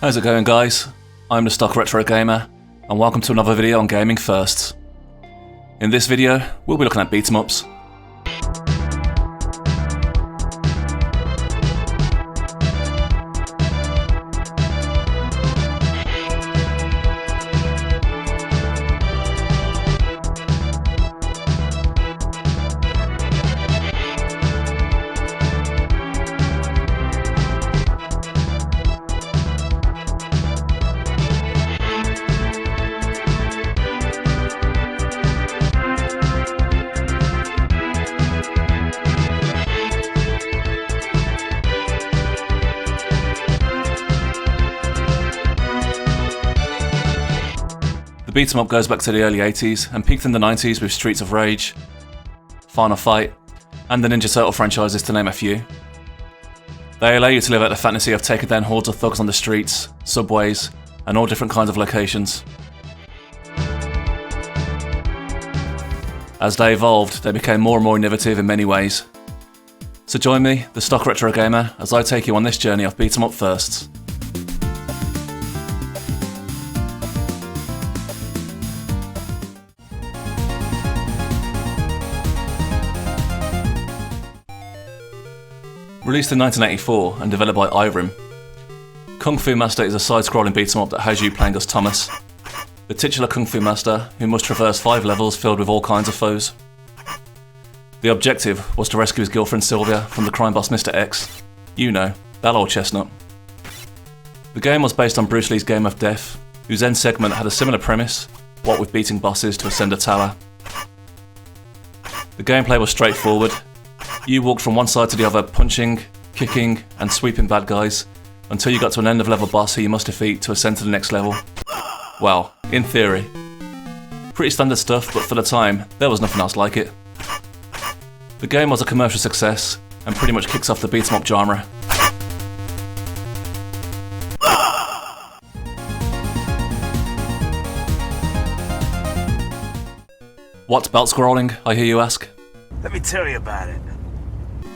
How's it going, guys? I'm the Stock Retro Gamer, and welcome to another video on gaming firsts. In this video, we'll be looking at beat 'em ups. The beat 'em up goes back to the early 80s and peaked in the 90s with Streets of Rage, Final Fight, and the Ninja Turtle franchises, to name a few. They allow you to live out the fantasy of taking down hordes of thugs on the streets, subways, and all different kinds of locations. As they evolved, they became more and more innovative in many ways. So join me, the Stock Retro Gamer, as I take you on this journey of beat 'em up firsts. Released in 1984 and developed by Irem, Kung Fu Master is a side-scrolling beat 'em up that has you playing as Thomas, the titular Kung Fu Master who must traverse 5 levels filled with all kinds of foes. The objective was to rescue his girlfriend Sylvia from the crime boss Mr. X. You know, that old chestnut. The game was based on Bruce Lee's Game of Death, whose end segment had a similar premise, what with beating bosses to ascend a tower. The gameplay was straightforward. You walked from one side to the other, punching, kicking, and sweeping bad guys, until you got to an end of level boss who you must defeat to ascend to the next level. Well, in theory. Pretty standard stuff, but for the time, there was nothing else like it. The game was a commercial success, and pretty much kicks off the beat 'em up genre. What's belt scrolling, I hear you ask? Let me tell you about it.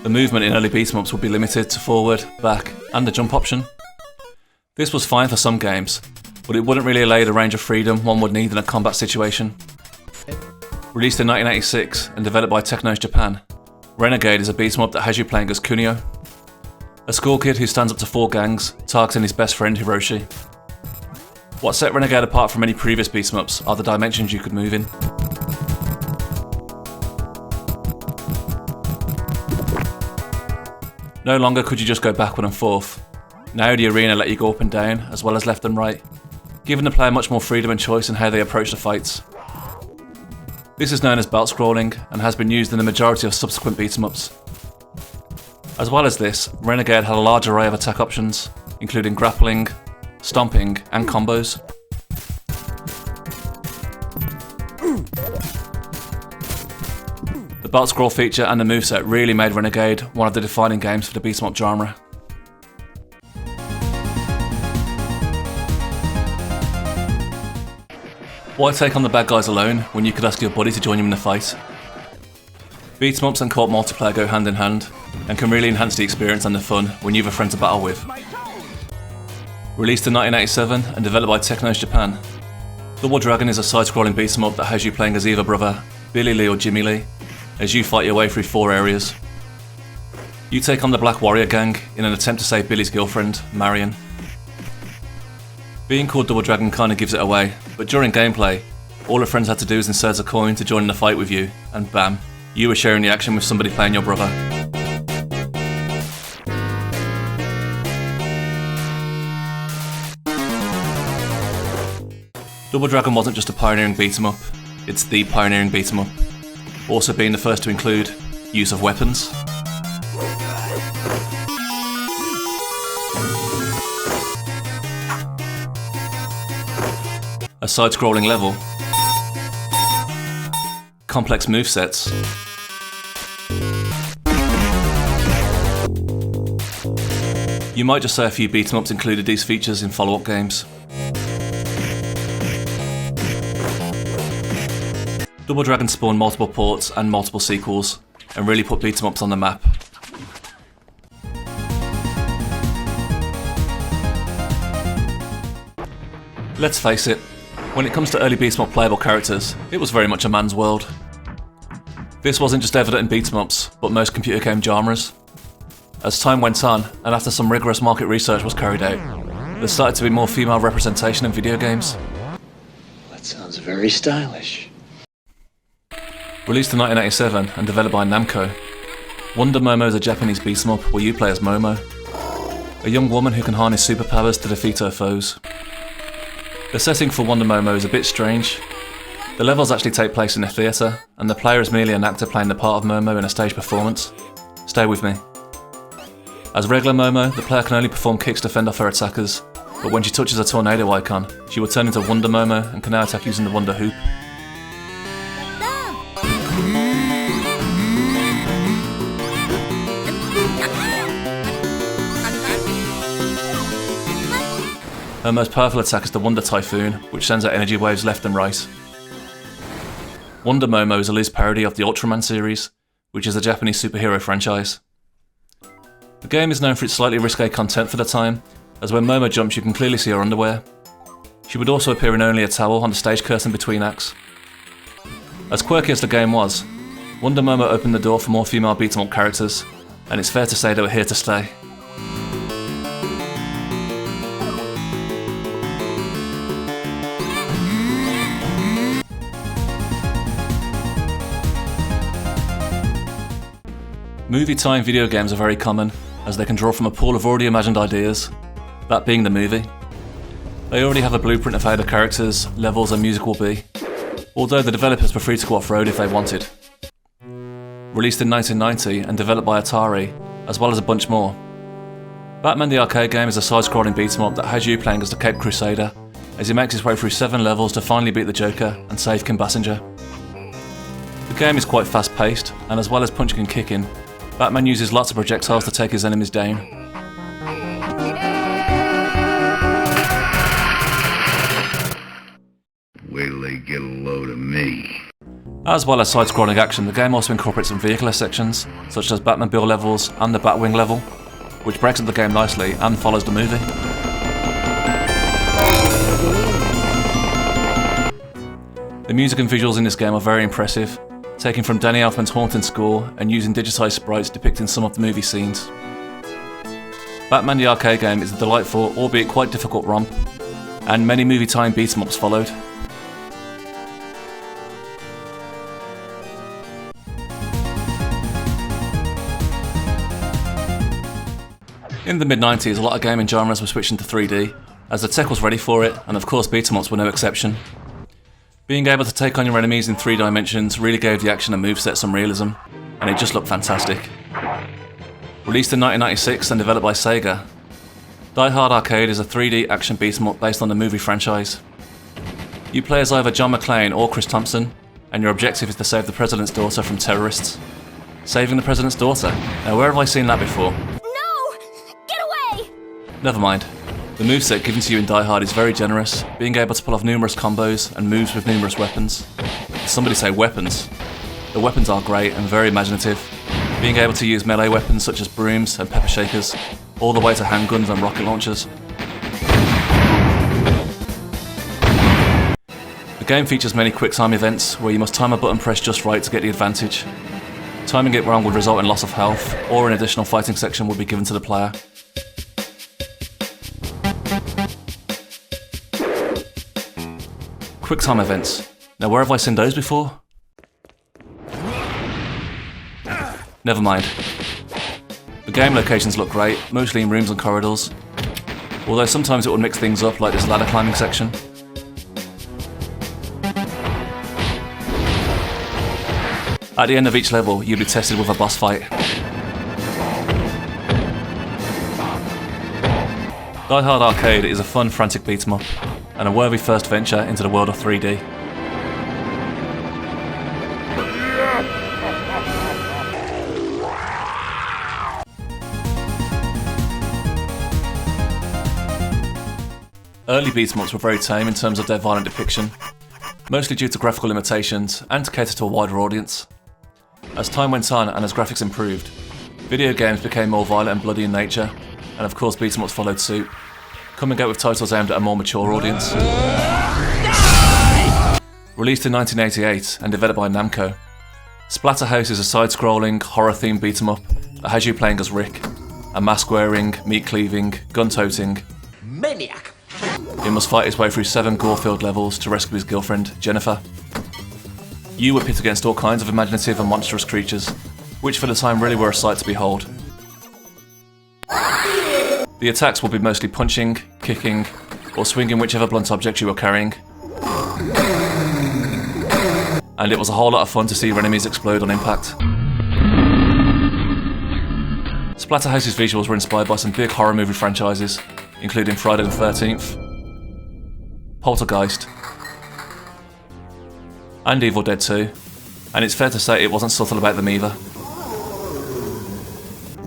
The movement in early beat 'em ups would be limited to forward, back, and the jump option. This was fine for some games, but it wouldn't really allow you the range of freedom one would need in a combat situation. Released in 1986 and developed by Technos Japan, Renegade is a beat 'em up that has you playing as Kunio, a school kid who stands up to 4 gangs, targeting his best friend Hiroshi. What set Renegade apart from any previous beat 'em ups are the dimensions you could move in. No longer could you just go backward and forth. Now the arena let you go up and down, as well as left and right, giving the player much more freedom and choice in how they approach the fights. This is known as belt scrolling, and has been used in the majority of subsequent beat 'em ups. As well as this, Renegade had a large array of attack options, including grappling, stomping, and combos. The belt scroll feature and the moveset really made Renegade one of the defining games for the beat 'em up genre. Why take on the bad guys alone when you could ask your buddy to join you in the fight? Beat 'em ups and co-op multiplayer go hand in hand, and can really enhance the experience and the fun when you have a friend to battle with. Released in 1987 and developed by Technos Japan, Double Dragon is a side-scrolling beat 'em up that has you playing as either brother, Billy Lee or Jimmy Lee, as you fight your way through 4 areas. You take on the Black Warrior gang in an attempt to save Billy's girlfriend, Marion. Being called Double Dragon kinda gives it away, but during gameplay, all the friends had to do is insert a coin to join in the fight with you, and bam, you were sharing the action with somebody playing your brother. Double Dragon wasn't just a pioneering beat 'em up, it's the pioneering beat 'em up. Also being the first to include use of weapons, a side-scrolling level, complex movesets, you might just say a few beat 'em ups included these features in follow-up games. Double Dragon spawned multiple ports and multiple sequels, and really put beat 'em ups on the map. Let's face it, when it comes to early beat 'em up playable characters, it was very much a man's world. This wasn't just evident in beat 'em ups, but most computer game genres. As time went on, and after some rigorous market research was carried out, there started to be more female representation in video games. That sounds very stylish. Released in 1987 and developed by Namco, Wonder Momo is a Japanese beat 'em up where you play as Momo, a young woman who can harness superpowers to defeat her foes. The setting for Wonder Momo is a bit strange. The levels actually take place in a theatre, and the player is merely an actor playing the part of Momo in a stage performance. Stay with me. As regular Momo, the player can only perform kicks to fend off her attackers, but when she touches a tornado icon, she will turn into Wonder Momo and can now attack using the Wonder Hoop. Her most powerful attack is the Wonder Typhoon, which sends out energy waves left and right. Wonder Momo is a loose parody of the Ultraman series, which is a Japanese superhero franchise. The game is known for its slightly risque content for the time, as when Momo jumps you can clearly see her underwear. She would also appear in only a towel on the stage curtain between acts. As quirky as the game was, Wonder Momo opened the door for more female beat 'em up characters, and it's fair to say they were here to stay. Movie tie-in video games are very common, as they can draw from a pool of already imagined ideas, that being the movie. They already have a blueprint of how the characters, levels and music will be, although the developers were free to go off-road if they wanted. Released in 1990 and developed by Atari, as well as a bunch more. Batman the arcade game is a side-scrolling beat 'em up that has you playing as the Cape Crusader, as he makes his way through 7 levels to finally beat the Joker and save Kim Basinger. The game is quite fast-paced, and as well as punching and kicking, Batman uses lots of projectiles to take his enemies down. Wait till they get a load of me. As well as side-scrolling action, the game also incorporates some vehicular sections, such as Batmobile levels and the Batwing level, which breaks up the game nicely and follows the movie. The music and visuals in this game are very impressive, taken from Danny Elfman's haunting score and using digitised sprites depicting some of the movie scenes. Batman the arcade game is a delightful, albeit quite difficult romp, and many movie tie-in beat 'em ups followed. In the mid-90s, a lot of gaming genres were switching to 3D, as the tech was ready for it, and of course beat 'em ups were no exception. Being able to take on your enemies in 3 dimensions really gave the action and moveset some realism, and it just looked fantastic. Released in 1996 and developed by Sega, Die Hard Arcade is a 3D action beat 'em up based on the movie franchise. You play as either John McClane or Chris Thompson, and your objective is to save the President's daughter from terrorists. Saving the President's daughter? Now where have I seen that before? No! Get away! Never mind. The moveset given to you in Die Hard is very generous, being able to pull off numerous combos and moves with numerous weapons. Somebody say weapons. The weapons are great and very imaginative, being able to use melee weapons such as brooms and pepper shakers, all the way to handguns and rocket launchers. The game features many quick time events where you must time a button press just right to get the advantage. Timing it wrong would result in loss of health, or an additional fighting section would be given to the player. Quick time events. Now where have I seen those before? Never mind. The game locations look great, mostly in rooms and corridors, although sometimes it would mix things up like this ladder climbing section. At the end of each level, you'll be tested with a boss fight. Die Hard Arcade is a fun, frantic beat 'em up, and a worthy first venture into the world of 3D. Early beat 'em ups were very tame in terms of their violent depiction, mostly due to graphical limitations and to cater to a wider audience. As time went on and as graphics improved, video games became more violent and bloody in nature, and of course beat 'em ups followed suit. coming out with titles aimed at a more mature audience. Released in 1988 and developed by Namco, Splatterhouse is a side-scrolling, horror-themed beat-em-up that has you playing as Rick, a mask-wearing, meat-cleaving, gun-toting maniac. He must fight his way through 7 gore-filled levels to rescue his girlfriend, Jennifer. You were pit against all kinds of imaginative and monstrous creatures, which for the time really were a sight to behold. The attacks will be mostly punching, kicking, or swinging whichever blunt object you were carrying. And it was a whole lot of fun to see your enemies explode on impact. Splatterhouse's visuals were inspired by some big horror movie franchises, including Friday the 13th, Poltergeist, and Evil Dead 2, and it's fair to say it wasn't subtle about them either.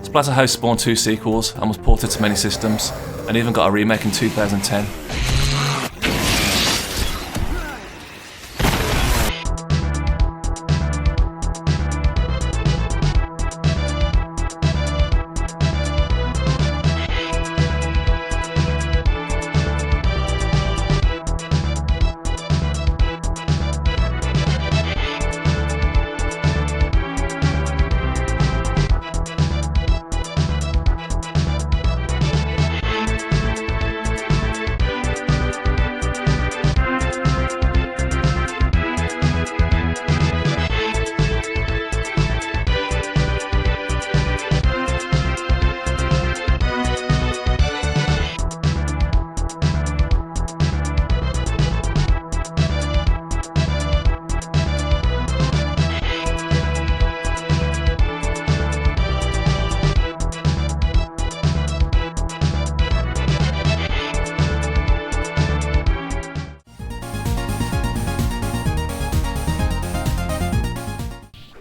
Splatterhouse spawned 2 sequels and was ported to many systems, and even got a remake in 2010.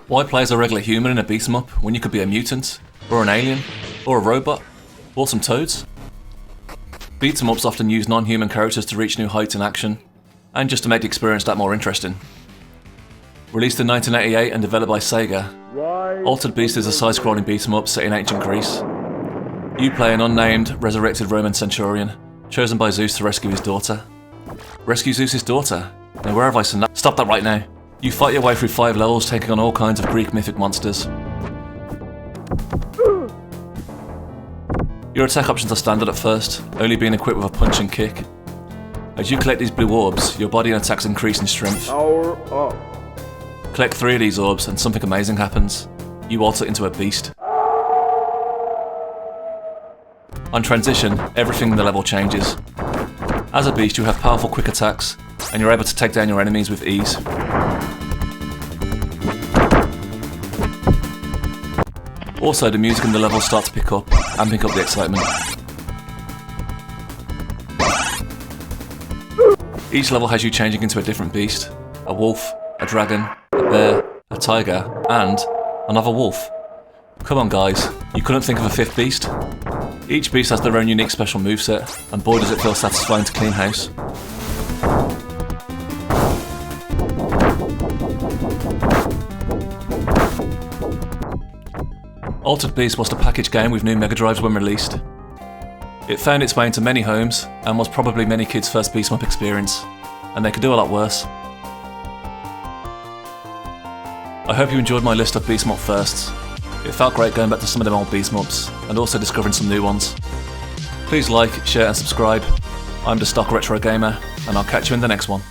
Why play as a regular human in a beat 'em up when you could be a mutant, or an alien, or a robot, or some toads? Beat 'em ups often use non-human characters to reach new heights in action, and just to make the experience that more interesting. Released in 1988 and developed by Sega, Altered Beast is a side-scrolling beat 'em up set in ancient Greece. You play an unnamed, resurrected Roman centurion, chosen by Zeus to rescue his daughter. Rescue Zeus' daughter? Now where have I seen that? Stop that right now. You fight your way through 5 levels, taking on all kinds of Greek mythic monsters. Your attack options are standard at first, only being equipped with a punch and kick. As you collect these blue orbs, your body and attacks increase in strength. Power up. Collect 3 of these orbs and something amazing happens. You alter into a beast. On transition, everything in the level changes. As a beast, you have powerful quick attacks, and you're able to take down your enemies with ease. Also, the music in the level starts to pick up, amping up the excitement. Each level has you changing into a different beast. A wolf, a dragon, a bear, a tiger, and another wolf. Come on guys, you couldn't think of a 5th beast? Each beast has their own unique special moveset, and boy does it feel satisfying to clean house. Altered Beast was a package game with new Mega Drives when released. It found its way into many homes, and was probably many kids' first beat 'em up experience, and they could do a lot worse. I hope you enjoyed my list of beat 'em up firsts. It felt great going back to some of them old beat 'em ups, and also discovering some new ones. Please like, share and subscribe. I'm the Stock Retro Gamer, and I'll catch you in the next one.